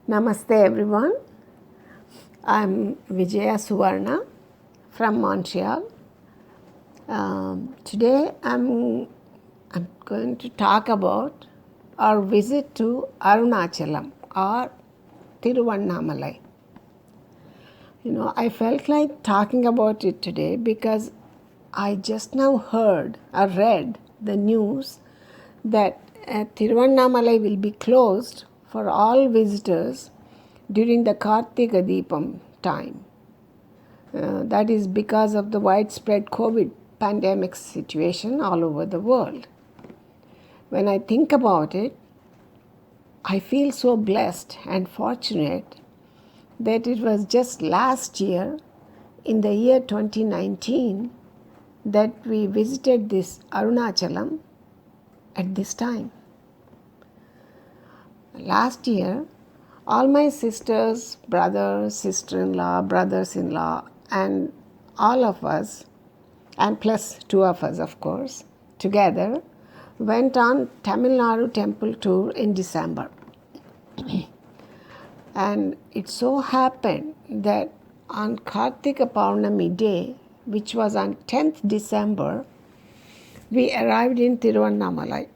Namaste everyone. I'm Vijaya Suvarna from Montreal. Today I'm going to talk about our visit to Arunachalam or Tiruvannamalai. I felt like talking about it today because I just now heard or read the news that Tiruvannamalai will be closed for all visitors during the Kartika Deepam time. That is because of the widespread COVID pandemic situation all over the world. When I think about it, I feel so blessed and fortunate that it was just last year, in the year 2019, that we visited this Arunachalam at this time. Last year, all my sisters, brothers, sister-in-law, brothers-in-law, and all of us, and plus two of us, of course, together, went on Tamil Nadu temple tour in December. And it so happened that on Kartika Purnami day, which was on 10th December, we arrived in Tiruvannamalai.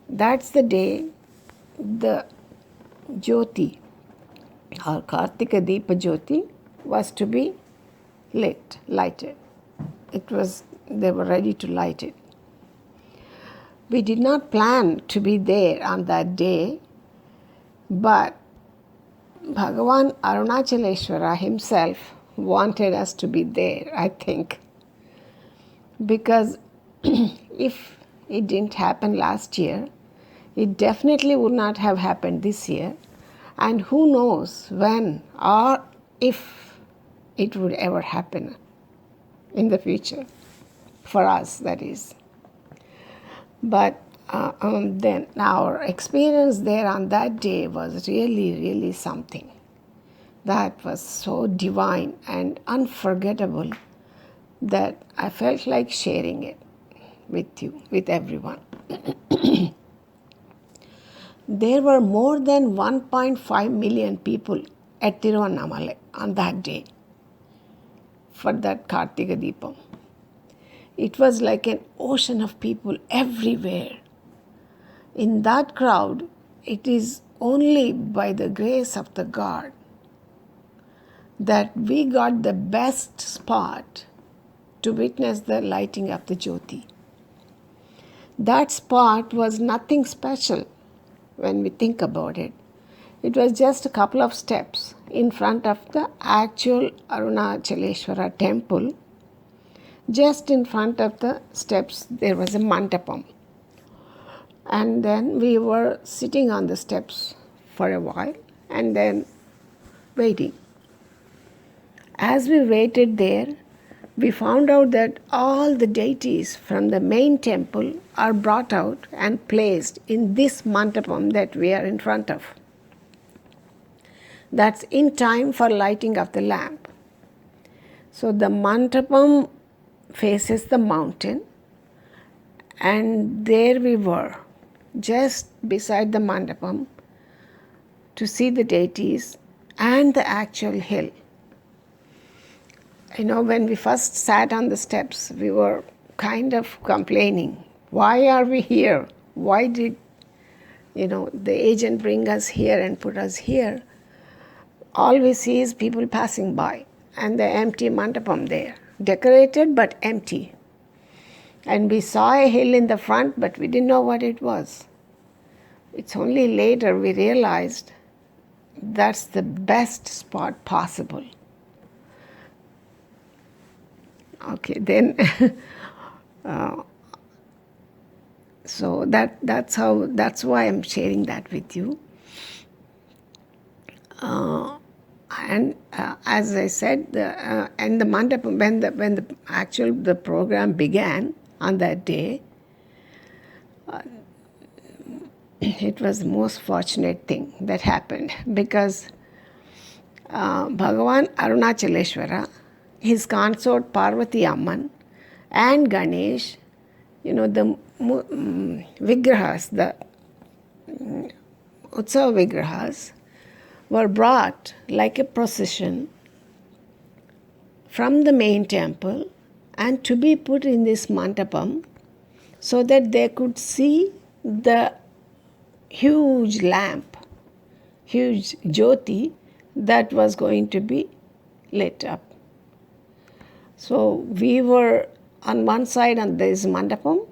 That's the day the Jyoti, or Kartika Deepa Jyoti, was to be lighted. They were ready to light it. We did not plan to be there on that day, but Bhagavan Arunachaleshwara himself wanted us to be there, I think. Because if it didn't happen last year, it definitely would not have happened this year. And who knows when or if it would ever happen in the future. For us, that is. But then our experience there on that day was really, really something. That was so divine and unforgettable that I felt like sharing it with you, with everyone. There were more than 1.5 million people at Tiruvannamalai on that day for that Kartika Deepam. It was like an ocean of people everywhere. In that crowd, it is only by the grace of the God that we got the best spot to witness the lighting of the Jyoti. That spot was nothing special when we think about it. It was just a couple of steps in front of the actual Arunachaleshwara temple. Just in front of the steps, there was a mandapam. And then we were sitting on the steps for a while and then waiting. As we waited there, we found out that all the deities from the main temple are brought out and placed in this mandapam that we are in front of. That's in time for lighting of the lamp. So the mandapam faces the mountain, and there we were, just beside the mandapam, to see the deities and the actual hill. When we first sat on the steps, we were kind of complaining. Why are we here? Why did, the agent bring us here and put us here? All we see is people passing by and the empty mandapam there. Decorated but empty. And we saw a hill in the front, but we didn't know what it was. It's only later we realized that's the best spot possible. Okay, then so that's why I'm sharing that with you. And as I said, and the mandapam, when the program began on that day, it was the most fortunate thing that happened because Bhagavan Arunachaleshwara, his consort Parvati Amman, and Ganesh, the vigrahas, the Utsava Vigrahas were brought like a procession from the main temple and to be put in this mandapam so that they could see the huge lamp, huge jyoti that was going to be lit up. So we were on one side on this mandapam.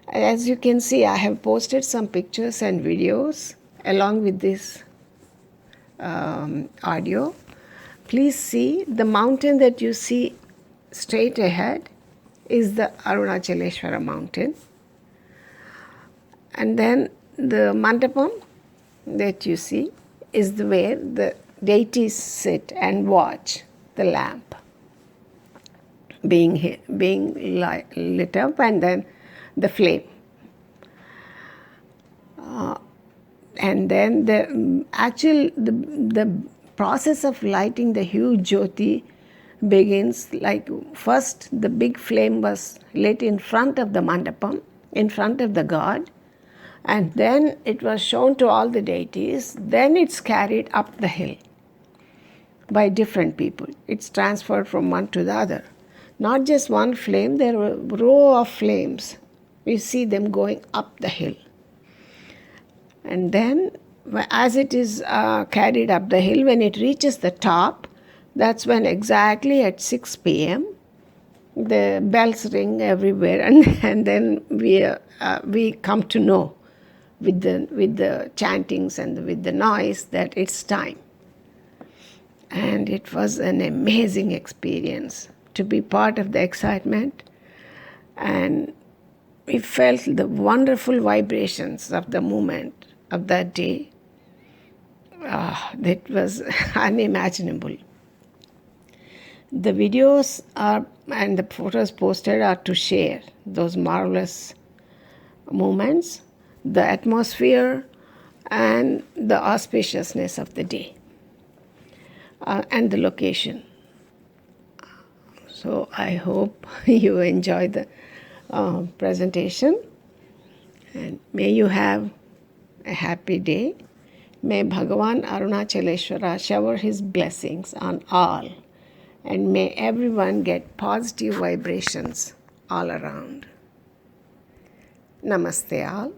As you can see, I have posted some pictures and videos along with this audio. Please see the mountain that you see straight ahead is the Arunachaleshwara mountain. And then the mandapam that you see is where the deities sit and watch the lamp being lit up, and then the flame. And then the process of lighting the huge jyoti begins. Like first the big flame was lit in front of the mandapam, in front of the god, and then it was shown to all the deities. Then it's carried up the hill by different people. It's transferred from one to the other. Not just one flame, there were a row of flames. We see them going up the hill. And then as it is carried up the hill, when it reaches the top, that's when exactly at 6 p.m. the bells ring everywhere, and then we come to know with the chantings and with the noise that it's time. And it was an amazing experience to be part of the excitement, and we felt the wonderful vibrations of the moment of that day. That was unimaginable. The videos and the photos posted are to share those marvelous moments, the atmosphere, and the auspiciousness of the day, and the location. So I hope you enjoy the presentation, and may you have a happy day. May Bhagavan Arunachaleshwara shower his blessings on all, and may everyone get positive vibrations all around. Namaste all.